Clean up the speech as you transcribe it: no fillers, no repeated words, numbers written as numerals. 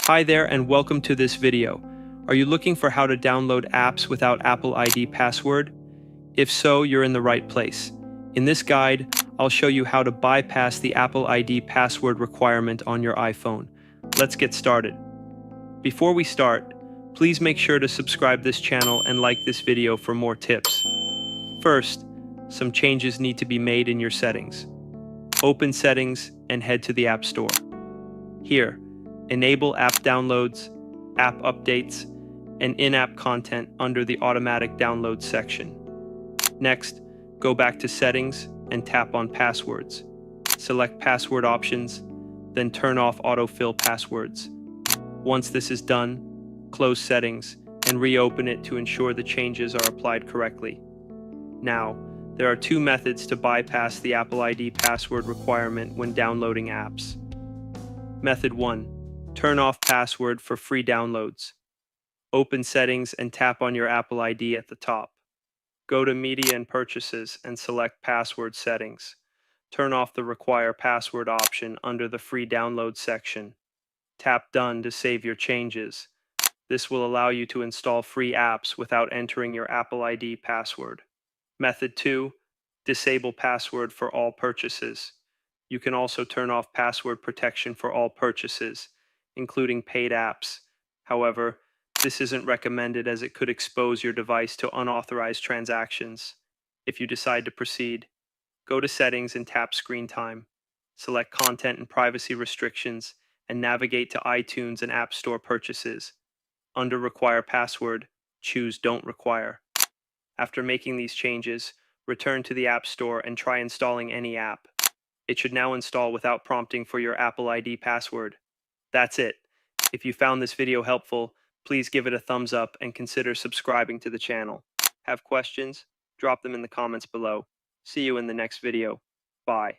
Hi there and welcome to this video. Are you looking for how to download apps without Apple ID password? If so, you're in the right place. In this guide, I'll show you how to bypass the Apple ID password requirement on your iPhone. Let's get started. Before we start, please make sure to subscribe this channel and like this video for more tips. First, some changes need to be made in your settings. Open Settings and head to the App Store. Here, enable app downloads, app updates, and in-app content under the automatic download section. Next, go back to Settings and tap on Passwords. Select Password Options, then turn off autofill passwords. Once this is done, close Settings and reopen it to ensure the changes are applied correctly. Now, there are two methods to bypass the Apple ID password requirement when downloading apps. Method 1. Turn off password for free downloads. Open Settings and tap on your Apple ID at the top. Go to Media and Purchases and select Password Settings. Turn off the Require Password option under the Free Download section. Tap Done to save your changes. This will allow you to install free apps without entering your Apple ID password. Method 2. Disable password for all purchases. You can also turn off password protection for all purchases, including paid apps. However, this isn't recommended as it could expose your device to unauthorized transactions. If you decide to proceed, go to Settings and tap Screen Time. Select Content and Privacy Restrictions and navigate to iTunes and App Store purchases. Under Require Password, choose Don't Require. After making these changes, return to the App Store and try installing any app. It should now install without prompting for your Apple ID password. That's it. If you found this video helpful, please give it a thumbs up and consider subscribing to the channel. Have questions? Drop them in the comments below. See you in the next video. Bye.